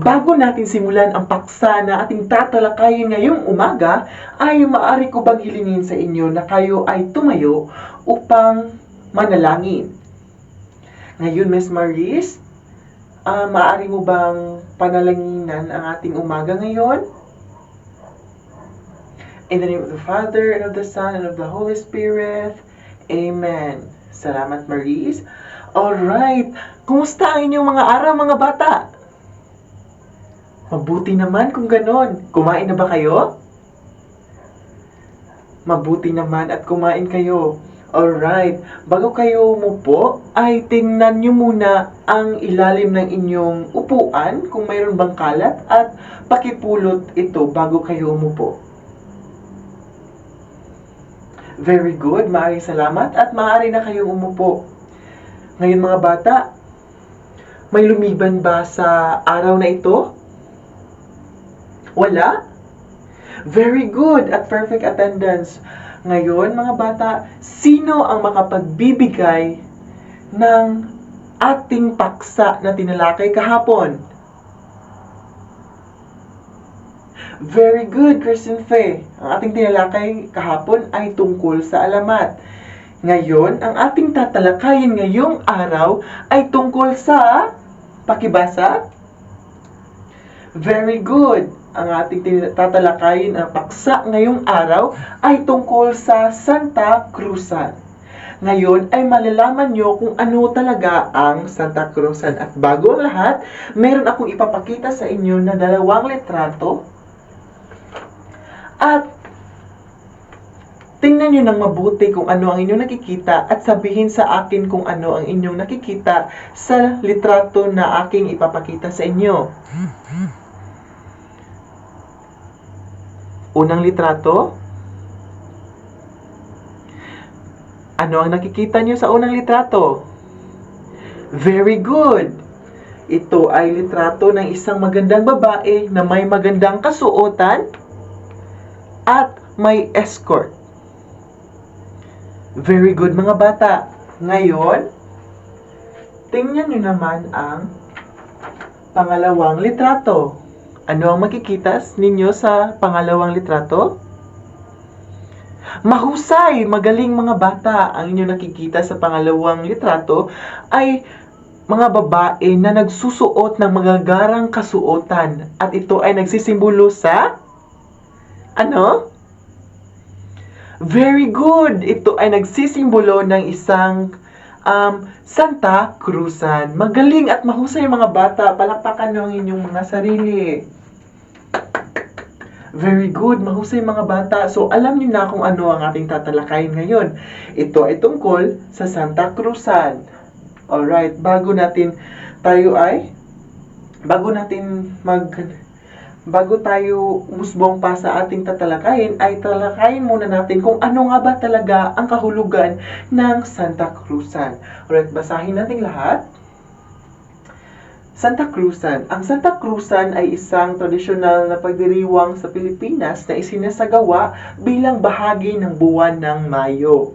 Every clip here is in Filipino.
Bago natin simulan ang paksa na ating tatalakayin ngayong umaga, ay maaari ko bang hilingin sa inyo na kayo ay tumayo upang manalangin. Ngayon, Miss Maris, maaari mo bang panalanginan ang ating umaga ngayon? In the name of the Father, and of the Son, and of the Holy Spirit. Amen. Salamat, Maris. Alright, kumusta ang inyong mga araw, mga bata? Mabuti naman kung ganon. Kumain na ba kayo? Mabuti naman at kumain kayo. Alright, bago kayo umupo, ay tingnan nyo muna ang ilalim ng inyong upuan kung mayroon bang kalat at pakipulot ito bago kayo umupo. Very good, maaaring salamat at maaari na kayong umupo. Ngayon mga bata, may lumiban ba sa araw na ito? Wala? Very good at perfect attendance. Ngayon mga bata, sino ang makapagbibigay ng ating paksa na tinalakay kahapon? Very good, Kristen Faye. Ang ating tinalakay kahapon ay tungkol sa alamat. Ngayon, ang ating tatalakayin ngayong araw ay tungkol sa pakibasa. Very good. Ang ating tatalakayin ang paksa ngayong araw ay tungkol sa Santa Cruzan. Ngayon ay malalaman nyo kung ano talaga ang Santa Cruzan. At bago ang lahat, meron akong ipapakita sa inyo na 2 litrato. At tingnan nyo ng mabuti kung ano ang inyong nakikita at sabihin sa akin kung ano ang inyong nakikita sa litrato na aking ipapakita sa inyo. Unang litrato. Ano ang nakikita nyo sa unang litrato? Very good! Ito ay litrato ng isang magandang babae na may magandang kasuotan at may escort. Very good mga bata. Ngayon, tingnan nyo naman ang pangalawang litrato. Ano ang makikita ninyo sa pangalawang litrato? Mahusay, magaling mga bata. Ang inyong nakikita sa pangalawang litrato ay mga babae na nagsusuot ng magagarang kasuotan. At ito ay nagsisimbolo sa ano? Very good! Ito ay nagsisimbolo ng isang Santa Cruzan. Magaling at mahusay mga bata. Palakpakan nyo ang inyong mga sarili. Very good. Mahusay mga bata. So, alam niyo na kung ano ang ating tatalakayin ngayon. Ito ay tungkol sa Santa Cruzan. Alright. Bago tayo umusbong pa sa ating tatalakayin, ay talakayin muna natin kung ano nga ba talaga ang kahulugan ng Santa Cruzan. Alright, basahin natin lahat. Santa Cruzan. Ang Santa Cruzan ay isang tradisyonal na pagdiriwang sa Pilipinas na isinasagawa bilang bahagi ng buwan ng Mayo.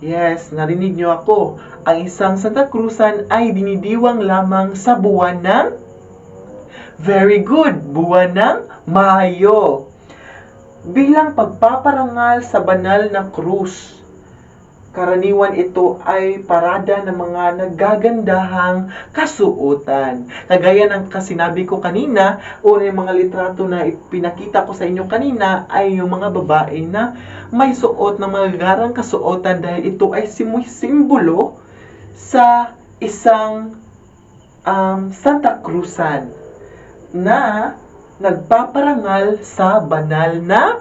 Yes, narinig nyo ako. Ang isang Santa Cruzan ay dinidiwang lamang sa buwan ng very good, buwan ng Mayo. Bilang pagpaparangal sa banal na krus. Karaniwan ito ay parada ng mga naggagandahang kasuotan. Kagaya ng kasinabi ko kanina, o yung mga litrato na pinakita ko sa inyo kanina, ay yung mga babae na may suot ng mga garang kasuotan dahil ito ay simbolo sa isang Santa Cruzan na nagpaparangal sa banal na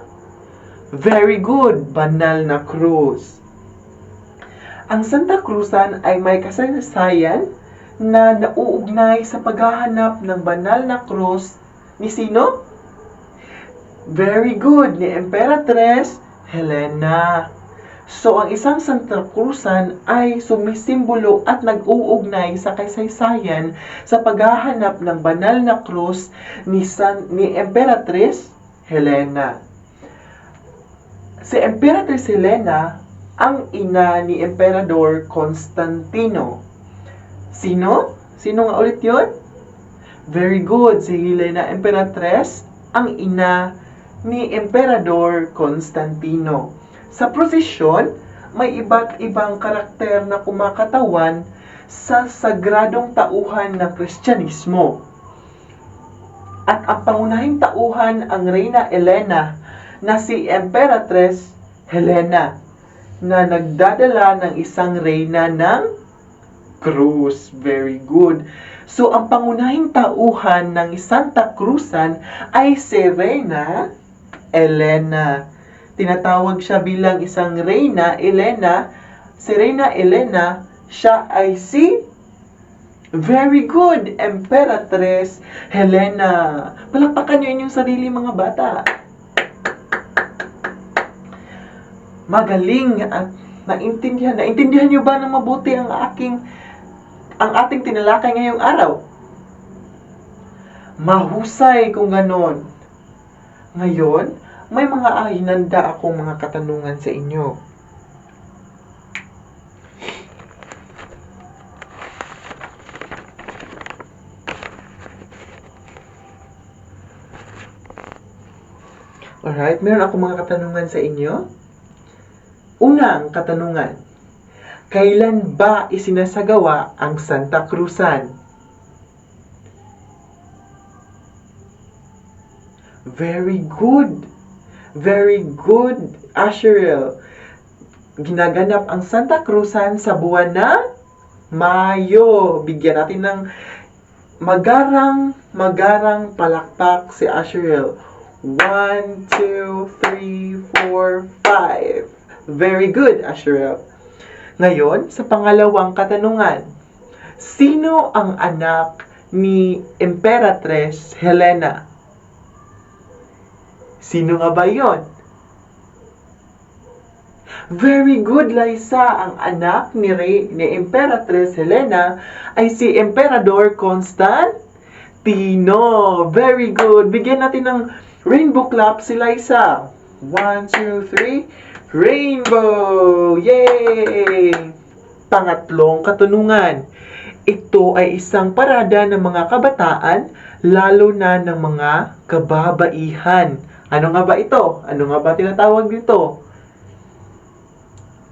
very good, banal na krus. Ang Santa Cruzan ay may kasaysayan na nauugnay sa paghahanap ng banal na krus ni sino? Very good, ni Emperatriz Helena. So, ang isang Santa Cruzan ay sumisimbolo at nag-uugnay sa kasaysayan sa paghahanap ng banal na krus ni Emperatriz Helena. Si Emperatriz Helena ang ina ni Emperador Constantino. Sino? Sino nga ulit yun? Very good. Si Helena Emperatriz, ang ina ni Emperador Constantino. Sa prosesyon, may iba't ibang karakter na kumakatawan sa sagradong tauhan ng Kristyanismo. At ang pangunahing tauhan ang Reyna Elena na si Emperatriz Helena na nagdadala ng isang reyna ng krus. Very good. So, ang pangunahing tauhan ng Santa Cruzan ay si Reyna Elena. Tinatawag siya bilang isang Reyna Elena. Si Reyna Elena, siya ay si very good, Emperatriz Helena. Palakpakan niyo inyong sarili, mga bata. Magaling at naintindihan. Naintindihan niyo ba ng mabuti ang ating tinalakay ngayong araw? Mahusay kung ganon. Ngayon, may mga hinanda akong mga katanungan sa inyo. Alright, meron akong mga katanungan sa inyo. Unang katanungan, kailan ba isinasagawa ang Santa Cruzan? Very good. Very good, Asheril. Ginaganap ang Santa Cruzan sa buwan ng Mayo. Bigyan natin ng magarang palakpak si Asheril. 1, 2, 3, 4, 5. Very good, Asheril. Ngayon, sa pangalawang katanungan, sino ang anak ni Emperatriz Helena? Sino nga ba yon? Very good, Liza. Ang anak ni Emperatriz Helena ay si Emperador Constantino. Very good. Bigyan natin ng rainbow clap si Liza. 1, 2, 3. Rainbow! Yay! Pangatlong katanungan. Ito ay isang parada ng mga kabataan, lalo na ng mga kababaihan. Ano nga ba ito? Ano nga ba tinatawag dito?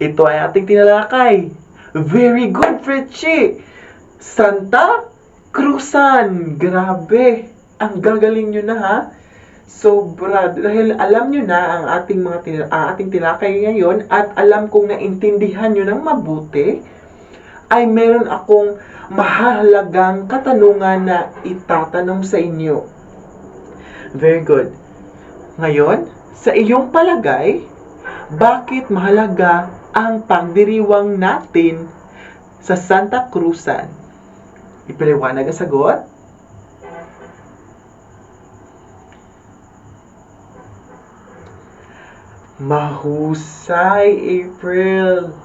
Ito ay ating tinalakay. Very good, Fritchie! Santa Cruzan! Grabe! Ang gagaling nyo na, ha? Sobra. Dahil alam nyo na ang ating tinakay ngayon at alam kong naintindihan nyo ng mabuti, ay meron akong mahalagang katanungan na itatanong sa inyo. Very good. Ngayon, sa iyong palagay, bakit mahalaga ang pagdiriwang natin sa Santa Cruzan? Ipaliwanag ang sagot. Mahusay, April.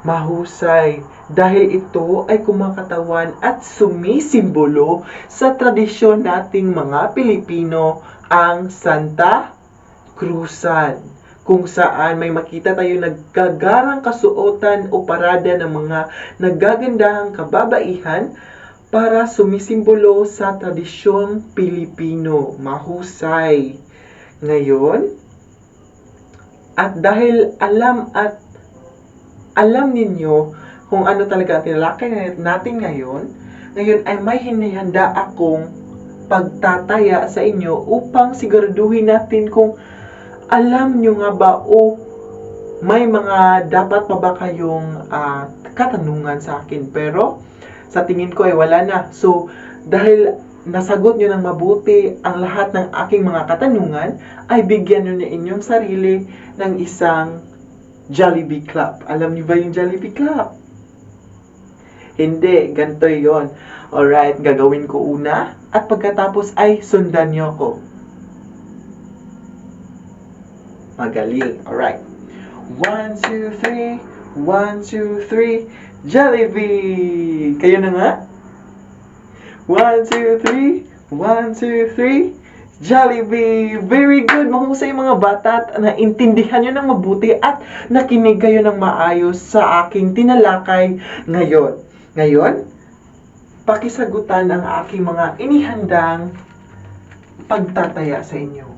Mahusay. Dahil ito ay kumakatawan at sumisimbolo sa tradisyon nating mga Pilipino, ang Santa Cruzan, kung saan may makita tayo naggagarang kasuotan o parada ng mga naggagandahang kababaihan para sumisimbolo sa tradisyong Pilipino. Mahusay. Ngayon, at dahil alam ninyo kung ano talaga ang tinalakay natin ngayon ay may hinihanda akong pagtataya sa inyo upang siguraduhin natin kung alam nyo nga ba o may mga dapat pa ba kayong katanungan sa akin. Pero sa tingin ko ay wala na. So, dahil nasagot nyo ng mabuti ang lahat ng aking mga katanungan, ay bigyan nyo na inyong sarili ng isang Jollibee Clap. Alam niyo ba yung Jollibee Clap? Hindi, ganito yon. Alright, gagawin ko una at pagkatapos ay sundan niyo ako. Magaling. Alright. 1, 2, 3. 1, 2, 3. Jollibee! Kayo na nga? 1, 2, 3. 1, 2, 3. Jollibee! Very good! Mahusay mga bata at naintindihan nyo ng mabuti at nakinig kayo ng maayos sa aking tinalakay ngayon. Ngayon, pakisagutan ang aking mga inihandang pagtataya sa inyo.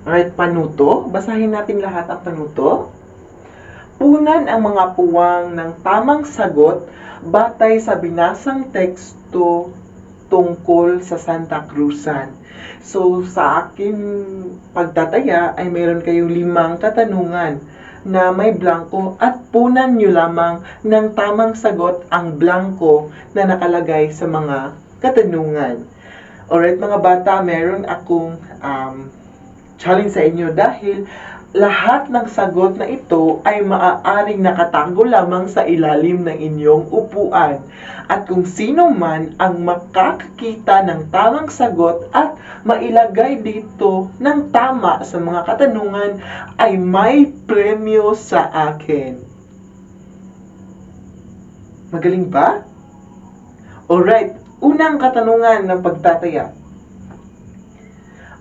Alright, panuto. Basahin natin lahat ang panuto. Punan ang mga puwang ng tamang sagot batay sa binasang teksto tungkol sa Santa Cruzan. So, sa aking pagtataya ay mayroon kayong 5 katanungan na may blanko at punan nyo lamang ng tamang sagot ang blanko na nakalagay sa mga katanungan. Alright mga bata, meron akong challenge sa inyo dahil lahat ng sagot na ito ay maaaring nakatago lamang sa ilalim ng inyong upuan. At kung sino man ang makakakita ng tamang sagot at mailagay dito ng tama sa mga katanungan ay may premyo sa akin. Magaling ba? Alright, unang katanungan ng pagtataya.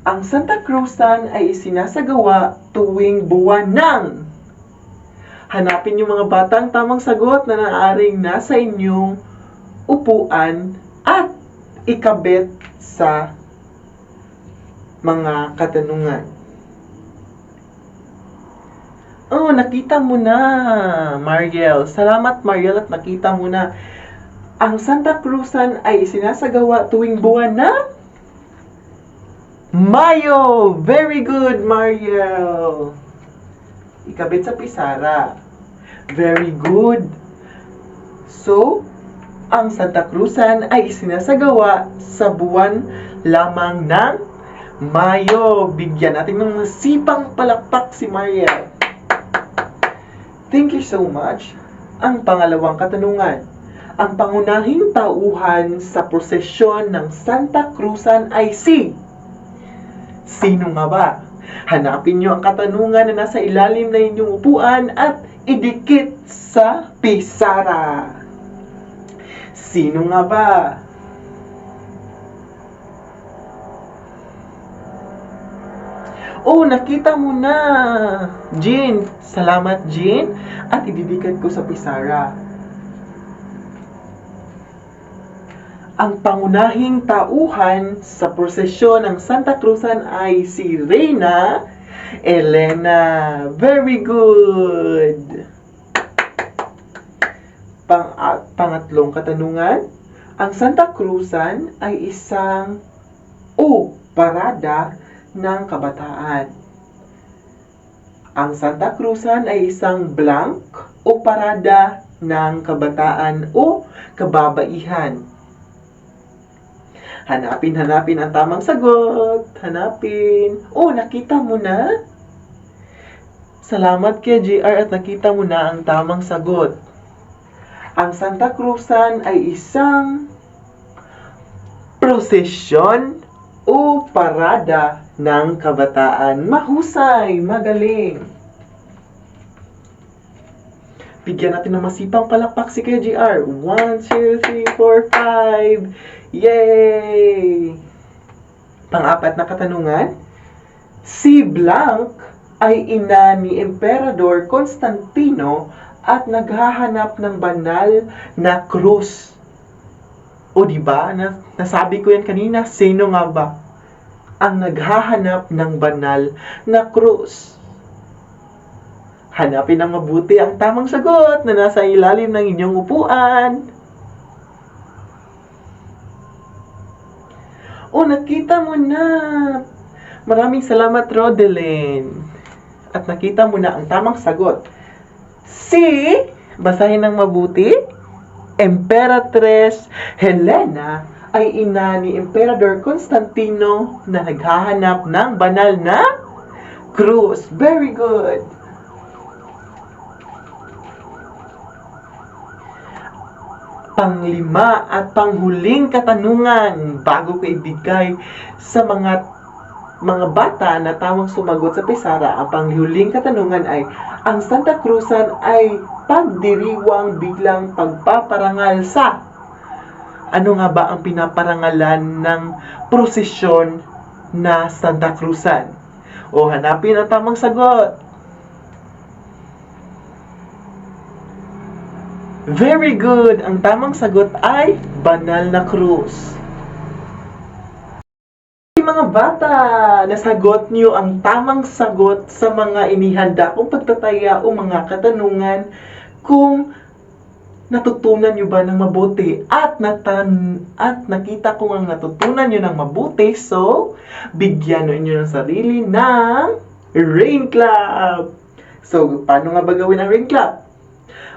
Ang Santa Cruzan ay isinasagawa tuwing buwan ng... Hanapin yung mga batang tamang sagot na naaaring nasa inyong upuan at ikabit sa mga katanungan. Oh, nakita mo na, Mariel. Salamat, Mariel, at nakita mo na. Ang Santa Cruzan ay isinasagawa tuwing buwan ng Mayo! Very good, Mariel! Ikabit sa pisara. Very good. So, ang Santa Cruzan ay isinasagawa sa buwan lamang ng Mayo. Bigyan natin ng masipang palakpak si Mariel. Thank you so much. Ang pangalawang katanungan. Ang pangunahing tauhan sa prosesyon ng Santa Cruzan ay si... Sino nga ba? Hanapin nyo ang katanungan na nasa ilalim na inyong upuan at idikit sa pisara. Sino nga ba? Oh, nakita mo na! Jean, salamat Jean. At ididikit ko sa pisara. Ang pangunahing tauhan sa prosesyon ng Santa Cruzan ay si Reyna Elena. Very good! Pangatlong katanungan. Ang Santa Cruzan ay isang parada ng kabataan. Ang Santa Cruzan ay isang blank o parada ng kabataan o kababaihan. Hanapin ang tamang sagot. Hanapin. Oh, nakita mo na? Salamat kay JR at nakita mo na ang tamang sagot. Ang Santa Cruzan ay isang prosesyon o parada ng kabataan. Mahusay, magaling. Bigyan natin ng masipang palakpak si Kuya JR. 1, 2, 3, 4, 5. Yay! Pang-apat na katanungan. Si Blanc ay ina ni Emperador Constantino at naghahanap ng banal na krus. O diba? Nasabi ko yan kanina. Sino nga ba ang naghahanap ng banal na krus? Hanapin ng mabuti ang tamang sagot na nasa ilalim ng inyong upuan. Oh, nakita mo na! Maraming salamat, Rodeline. At nakita mo na ang tamang sagot. Si, basahin ng mabuti, Emperatriz Helena ay ina ni Emperador Constantino na naghahanap ng banal na Cruz. Very good. Panglima at panghuling katanungan bago ko ibigay sa mga bata na tamang sumagot sa Pisara. Ang panghuling katanungan ay, ang Santa Cruzan ay pagdiriwang bilang pagpaparangal sa... Ano nga ba ang pinaparangalan ng prosesyon na Santa Cruzan? O hanapin ang tamang sagot. Very good! Ang tamang sagot ay Banal na Cruz. Mga bata, nasagot niyo ang tamang sagot sa mga inihanda kong pagtataya o mga katanungan kung natutunan niyo ba ng mabuti at nakita ko ang natutunan niyo ng mabuti, so bigyan niyo ng sarili ng Rain Club. So, paano nga ba gawin ang Rain Club?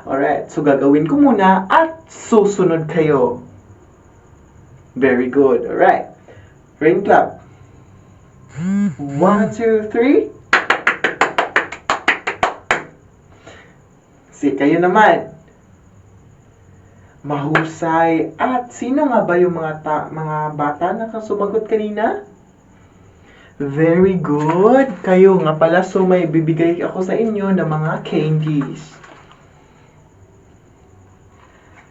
Alright, so gagawin ko muna at susunod kayo. Very good. Alright. Rain Club. 1, 2, 3. Kayo naman. Mahusay. At sino nga ba yung mga bata na sumagot kanina? Very good. Kayo nga pala, so may bibigay ako sa inyo ng mga candies.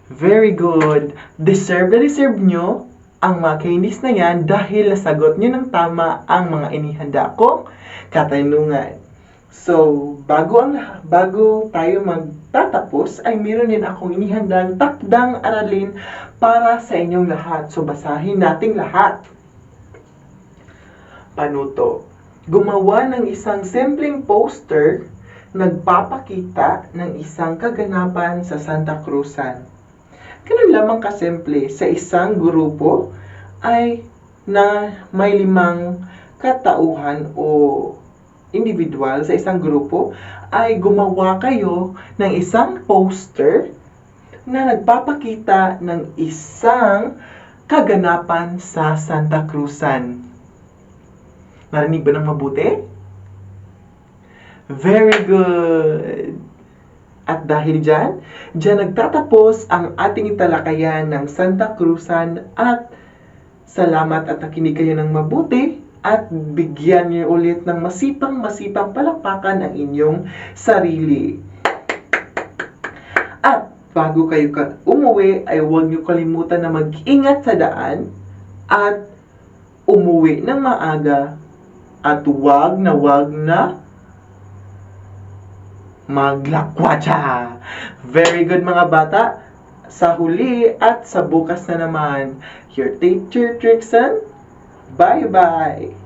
Very good. Deserve na deserve nyo ang mga candies na yan dahil nasagot nyo ng tama ang mga inihanda kong katanungan. So, bago tayo magtatapos, ay meron din akong inihandang takdang aralin para sa inyong lahat. So, basahin nating lahat. Panuto. Gumawa ng isang simpleng poster nagpapakita ng isang kaganapan sa Santa Cruzan. Ganun lamang kasimple, sa isang grupo ay na may 5 katauhan o individual sa isang grupo ay gumawa kayo ng isang poster na nagpapakita ng isang kaganapan sa Santa Cruzan. Narinig ba ng mabuti? Very good! At dahil dyan nagtatapos ang ating talakayan ng Santa Cruzan at salamat at nakinig kayo ng mabuti at bigyan niyo ulit ng masipang palakpakan ang inyong sarili. At bago kayo umuwi ay huwag niyo kalimutan na mag-ingat sa daan at umuwi ng maaga at wag na maglakwatsa. Very good mga bata. Sa huli at sa bukas na naman, your teacher Trixon. Bye-bye.